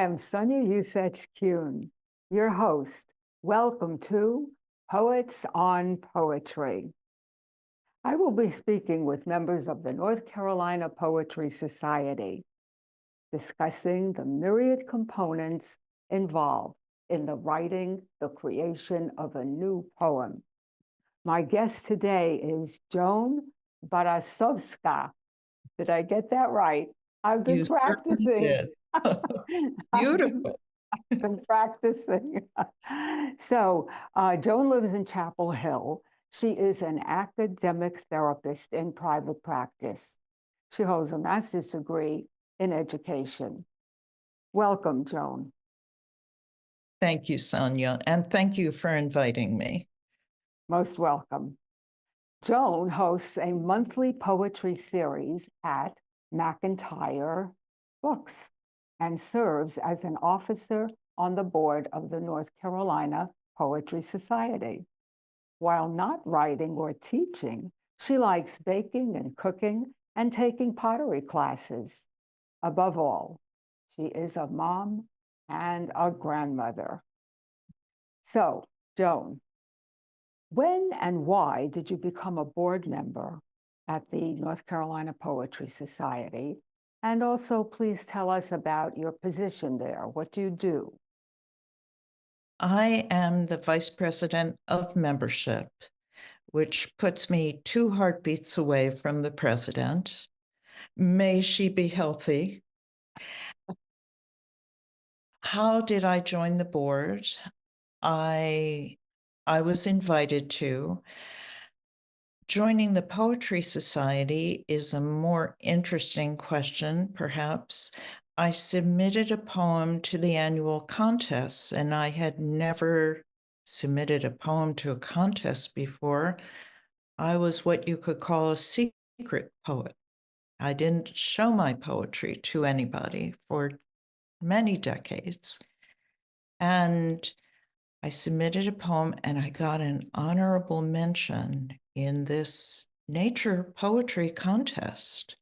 am Sonia Usatch-Kuhn, your host. Welcome to Poets on Poetry. I will be speaking with members of the North Carolina Poetry Society, discussing the myriad components involved in the writing, the creation of a new poem. My guest today is Joan Barasovska. Did I get that right? I've been practicing. Beautiful. I've been practicing. So Joan lives in Chapel Hill. She is an academic therapist in private practice. She holds a master's degree in education. Welcome, Joan. Thank you, Sonia, and thank you for inviting me. Most welcome. Joan hosts a monthly poetry series at Mclntyre Books and serves as an officer on the board of the North Carolina Poetry Society. While not writing or teaching, she likes baking and cooking and taking pottery classes. Above all, she is a mom and a grandmother. So, Joan, when and why did you become a board member at the North Carolina Poetry Society? And also, please tell us about your position there. What do you do? I am the vice president of membership, which puts me 2 heartbeats away from the president. May she be healthy. How did I join the board? I was invited to. Joining the Poetry Society is a more interesting question, perhaps. I submitted a poem to the annual contest, and I had never submitted a poem to a contest before. I was what you could call a secret poet. I didn't show my poetry to anybody for many decades. And I submitted a poem and I got an honorable mention in this nature poetry contest.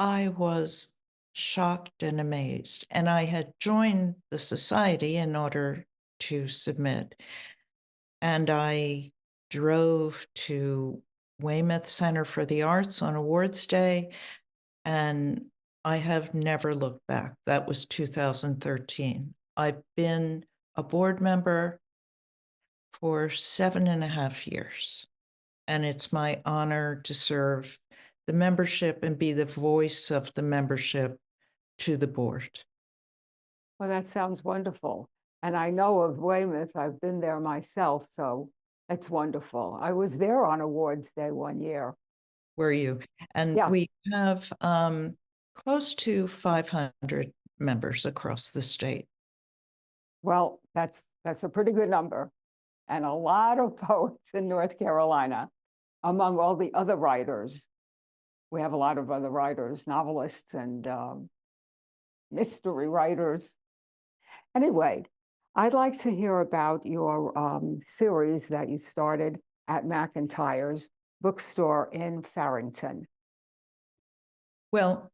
I was shocked and amazed, and I had joined the society in order to submit. And I drove to Weymouth Center for the Arts on Awards Day, and I have never looked back. That was 2013. I've been a board member for 7.5 years. And it's my honor to serve the membership and be the voice of the membership to the board. Well, that sounds wonderful. And I know of Weymouth. I've been there myself, so it's wonderful. I was there on Awards Day one year. Were you? And yeah. We have close to 500 members across the state. Well, that's a pretty good number. And a lot of poets in North Carolina, among all the other writers. We have a lot of other writers, novelists and mystery writers. Anyway, I'd like to hear about your series that you started at Mclntyre's bookstore in Farrington. Well,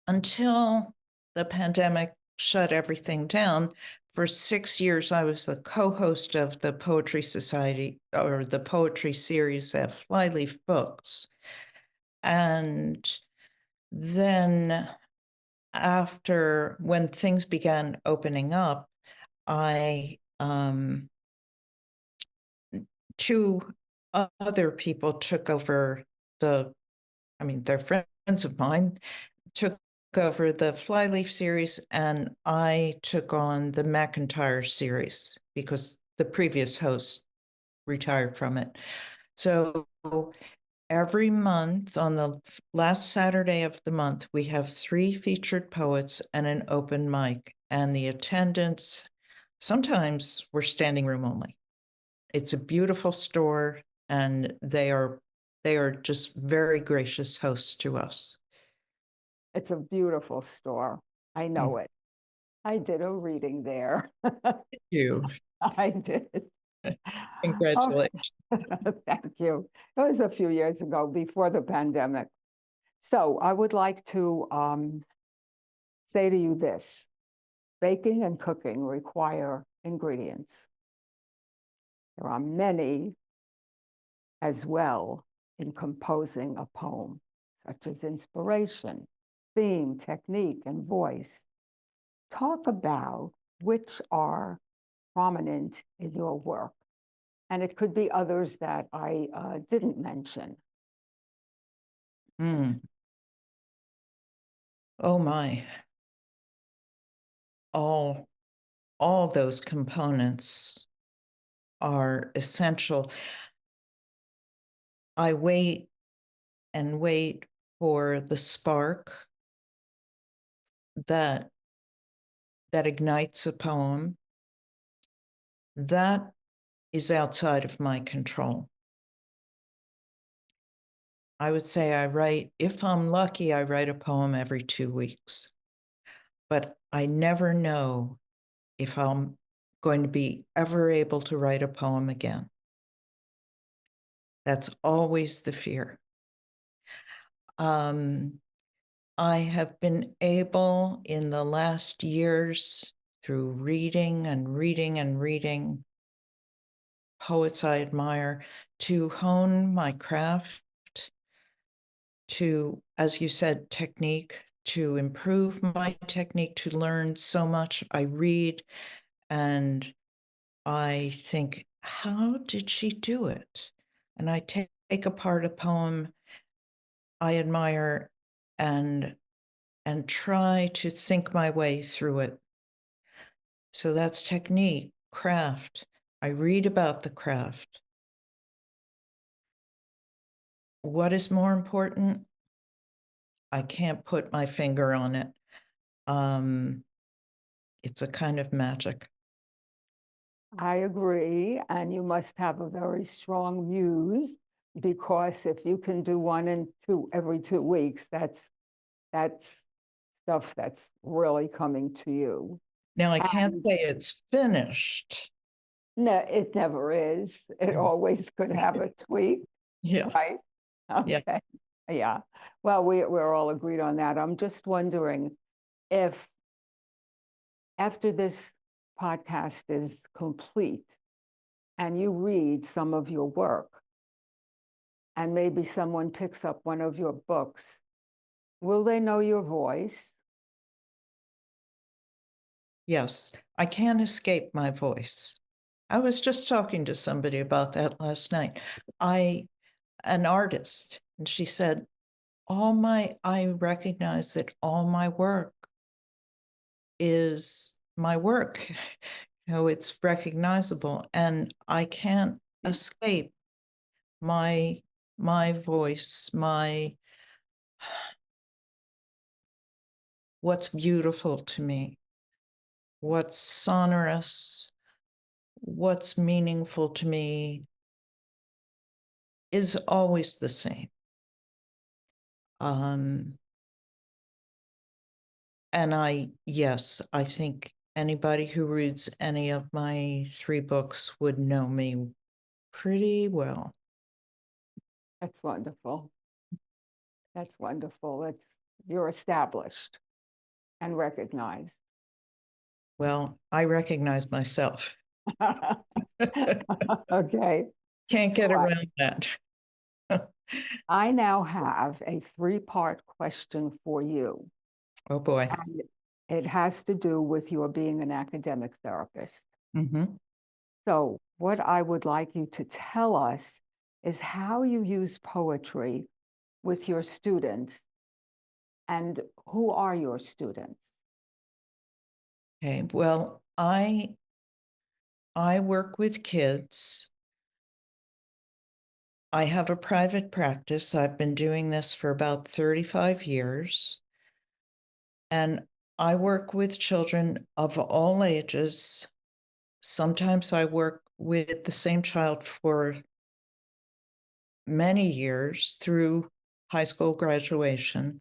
until the pandemic shut everything down, for 6 years, I was the co-host of the Poetry Society, or the poetry series at Flyleaf Books. And then after, when things began opening up, two other people took over they're friends of mine, took over the Flyleaf series, and I took on the Mclntyre series because the previous host retired from it. So every month, on the last Saturday of the month, we have 3 featured poets and an open mic, and the attendance, sometimes we're standing room only. It's a beautiful store, and they are just very gracious hosts to us. It's a beautiful store. I know it. I did a reading there. Thank you. I did. Congratulations. Thank you. It was a few years ago, before the pandemic. So I would like to say to you this: baking and cooking require ingredients. There are many as well in composing a poem, such as inspiration, theme, technique, and voice. Talk about which are prominent in your work. And it could be others that I didn't mention. Oh my. All those components are essential. I wait and wait for the spark that ignites a poem. That is outside of my control. I would say I write, if I'm lucky, I write a poem every 2 weeks. But I never know if I'm going to be ever able to write a poem again. That's always the fear. I have been able in the last years, through reading and reading and reading poets I admire, to hone my craft, to, as you said, technique, to improve my technique, to learn so much. I read and I think, how did she do it? And I take apart a poem I admire and try to think my way through it. So that's technique, craft. I read about the craft. What is more important? I can't put my finger on it. It's a kind of magic. I agree, and you must have a very strong muse, because if you can do one and two every 2 weeks, that's stuff that's really coming to you. Now, I can't And say it's finished. no, it never is. It always could have a tweak, Yeah. right? Yeah. Okay. Yeah. Well, we're all agreed on that. I'm just wondering if after this podcast is complete and you read some of your work, and maybe someone picks up one of your books, will they know your voice? Yes, I can't escape my voice. I was just talking to somebody about that last night. An artist, and she said, I recognize that all my work is my work. It's recognizable, and I can't escape my voice, what's beautiful to me, what's sonorous, what's meaningful to me is always the same. And yes, I think anybody who reads any of my 3 books would know me pretty well. That's wonderful. That's wonderful. You're established and recognized. Well, I recognize myself. Okay. Can't get All right. around that. I now have a 3-part question for you. Oh boy. And it has to do with your being an academic therapist. Mm-hmm. So what I would like you to tell us is how you use poetry with your students, and who are your students? Okay. Well, I work with kids. I have a private practice. I've been doing this for about 35 years. And I work with children of all ages. Sometimes I work with the same child for many years through high school graduation.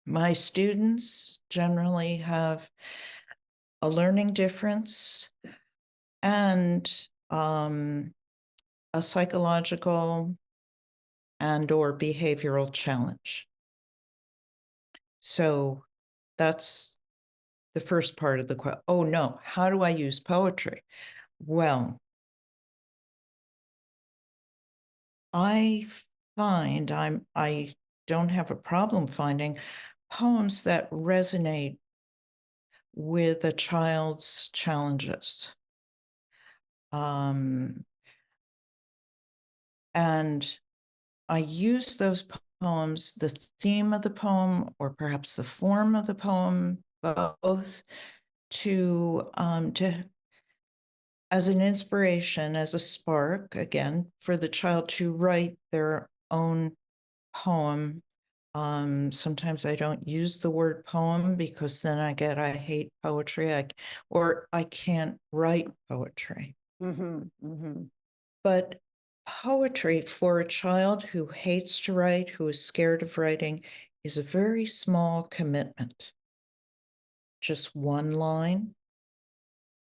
My students generally have a learning difference and a psychological and or behavioral challenge. So that's the first part of the question. Oh no, how do I use poetry? Well, I find I don't have a problem finding poems that resonate with a child's challenges. And I use those poems, the theme of the poem, or perhaps the form of the poem, both to as an inspiration, as a spark, again, for the child to write their own poem. Sometimes I don't use the word poem because then I hate poetry, or I can't write poetry. But poetry for a child who hates to write, who is scared of writing, is a very small commitment. Just one line,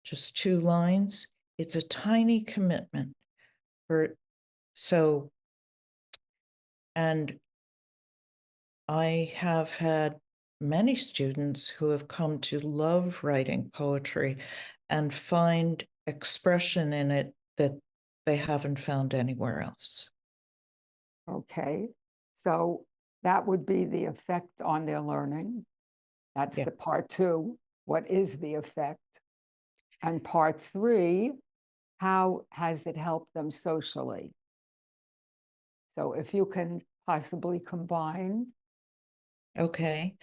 just 2 lines. It's a tiny commitment. And I have had many students who have come to love writing poetry and find expression in it that they haven't found anywhere else. Okay, so that would be the effect on their learning. That's the part 2. What is the effect? And part 3, how has it helped them socially? So if you can possibly combine. Okay.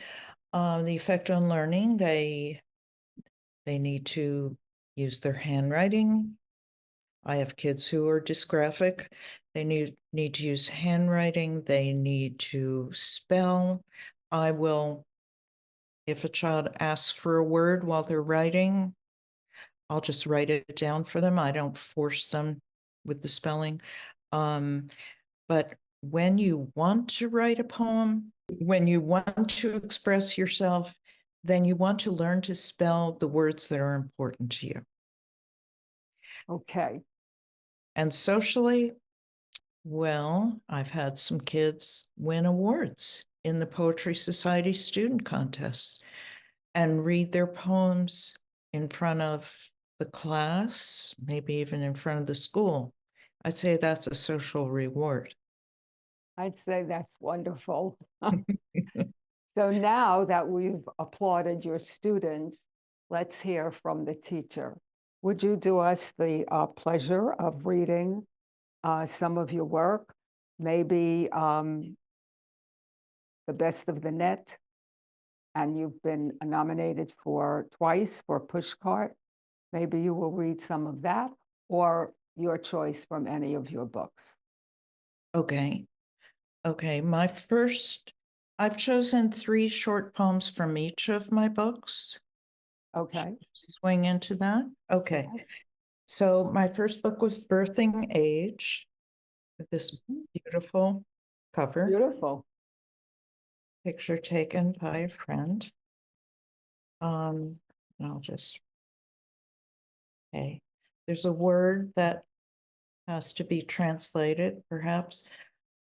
The effect on learning, they need to use their handwriting. I have kids who are dysgraphic. They need to use handwriting. They need to spell. I will, if a child asks for a word while they're writing, I'll just write it down for them. I don't force them with the spelling. But when you want to write a poem, when you want to express yourself, then you want to learn to spell the words that are important to you. Okay. And socially, well, I've had some kids win awards in the Poetry Society student contests and read their poems in front of the class, maybe even in front of the school. I'd say that's a social reward. I'd say that's wonderful. So now that we've applauded your students, let's hear from the teacher. Would you do us the pleasure of reading some of your work? Maybe The Best of the Net, and you've been nominated for twice for Pushcart. Maybe you will read some of that, or your choice from any of your books. Okay. Okay. I've chosen 3 short poems from each of my books. Okay. Swing into that. Okay. So my first book was Birthing Age, with this beautiful cover. Beautiful. Picture taken by a friend. And I'll just, okay. There's a word that has to be translated, perhaps.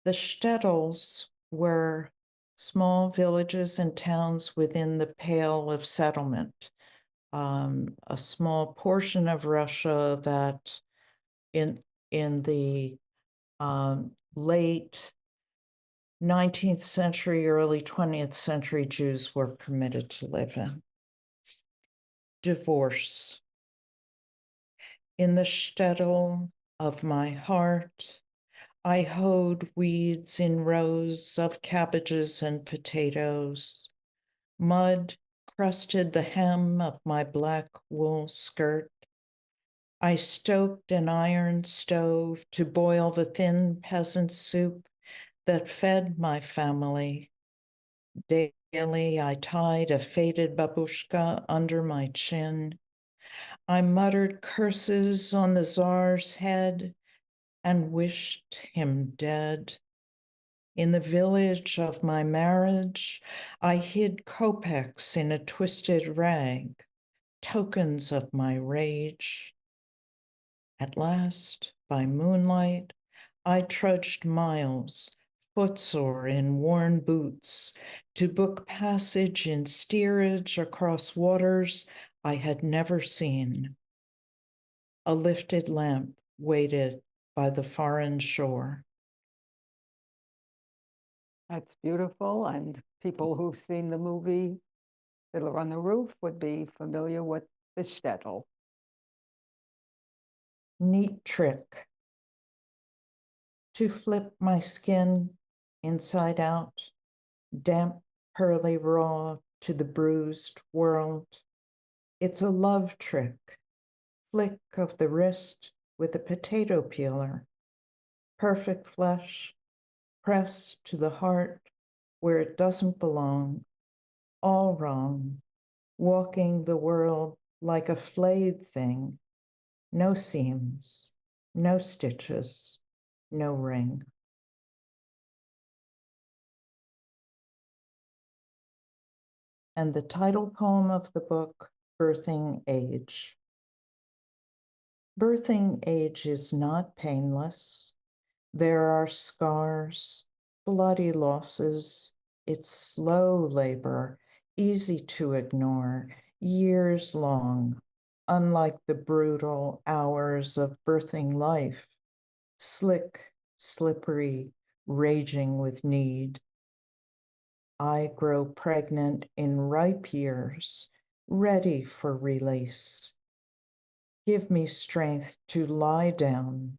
The shtetls were small villages and towns within the Pale of Settlement, a small portion of Russia that in the late 19th century, early 20th century Jews were permitted to live in. Divorce. In the shtetl of my heart, I hoed weeds in rows of cabbages and potatoes. Mud crusted the hem of my black wool skirt. I stoked an iron stove to boil the thin peasant soup that fed my family. Daily, I tied a faded babushka under my chin. I muttered curses on the Tsar's head and wished him dead. In the village of my marriage, I hid kopecks in a twisted rag, tokens of my rage. At last, by moonlight, I trudged miles, footsore in worn boots, to book passage in steerage across waters I had never seen. A lifted lamp waited by the foreign shore. That's beautiful, and people who've seen the movie Fiddler on the Roof would be familiar with the shtetl. Neat trick. To flip my skin inside out, damp, pearly raw to the bruised world. It's a love trick. Flick of the wrist with a potato peeler. Perfect flesh, pressed to the heart where it doesn't belong. All wrong. Walking the world like a flayed thing. No seams, no stitches, no ring. And the title poem of the book, Birthing Age. Birthing age is not painless. There are scars, bloody losses. It's slow labor, easy to ignore, years long, unlike the brutal hours of birthing life, slick, slippery, raging with need. I grow pregnant in ripe years, ready for release. Give me strength to lie down,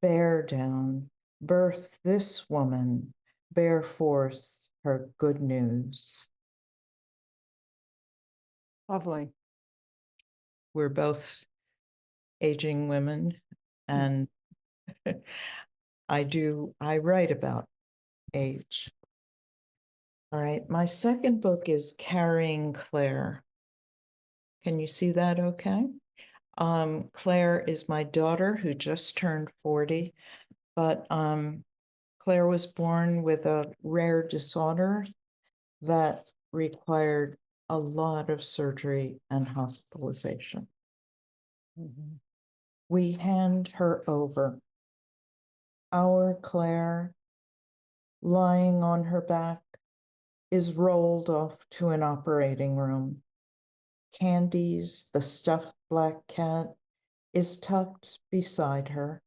bear down, birth this woman, bear forth her good news. Lovely. We're both aging women, and I write about age. All right, my second book is Carrying Clare. Can you see that okay? Clare is my daughter who just turned 40, but Clare was born with a rare disorder that required a lot of surgery and hospitalization. Mhm. We hand her over. Our Clare, lying on her back, is rolled off to an operating room. Candies, the stuffed black cat, is tucked beside her.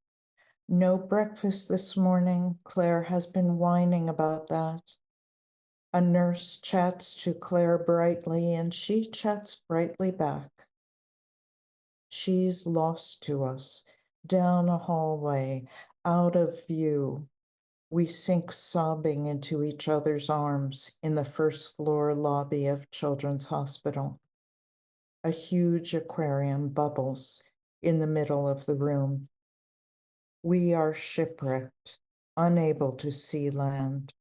No breakfast this morning. Clare has been whining about that. A nurse chats to Clare brightly, and she chats brightly back. She's lost to us, down a hallway, out of view. We sink sobbing into each other's arms in the first floor lobby of Children's Hospital. A huge aquarium bubbles in the middle of the room. We are shipwrecked, unable to see land.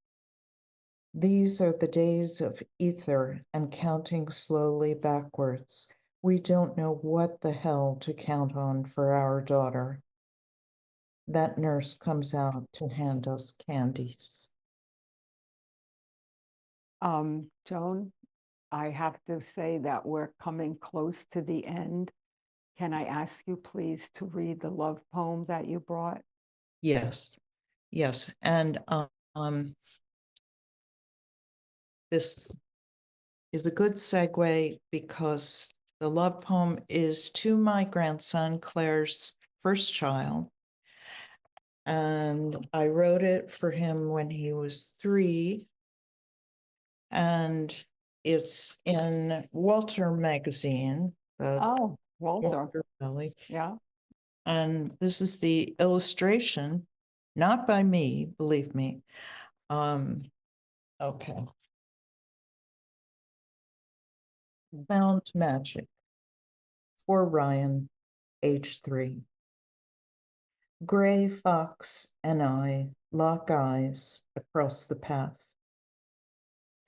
These are the days of ether and counting slowly backwards. We don't know what the hell to count on for our daughter. That nurse comes out to hand us candies. Joan, I have to say that we're coming close to the end. Can I ask you please to read the love poem that you brought? Yes, yes. And this is a good segue because the love poem is to my grandson, Claire's first child. And I wrote it for him when he was 3. And it's in Walter magazine. Oh, Walter. Valley. Yeah. And this is the illustration, not by me, believe me. Okay. Found magic for Ryan, age 3. Gray fox and I lock eyes across the path.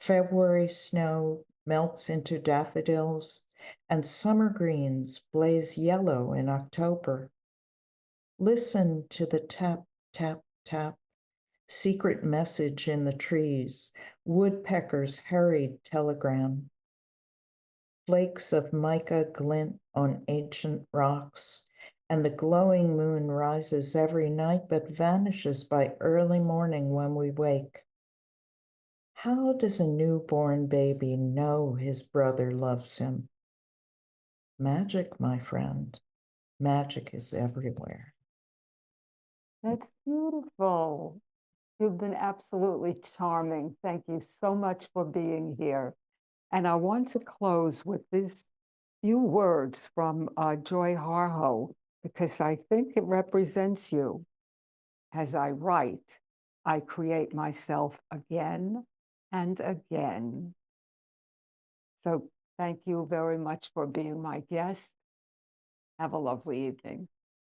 February snow melts into daffodils, and summer greens blaze yellow in October. Listen to the tap, tap, tap, secret message in the trees, woodpecker's hurried telegram. Flakes of mica glint on ancient rocks, and the glowing moon rises every night but vanishes by early morning when we wake. How does a newborn baby know his brother loves him? Magic, my friend. Magic is everywhere. That's beautiful. You've been absolutely charming. Thank you so much for being here. And I want to close with these few words from Joy Harjo, because I think it represents you. As I write, I create myself again and again. So thank you very much for being my guest. Have a lovely evening.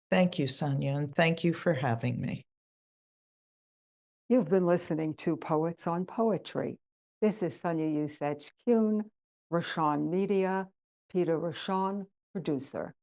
Thank you, Sonia, and thank you for having me. You've been listening to Poets on Poetry. This is Sonia Usatch-Kuhn, Rashawn Media, Peter Rashawn, producer.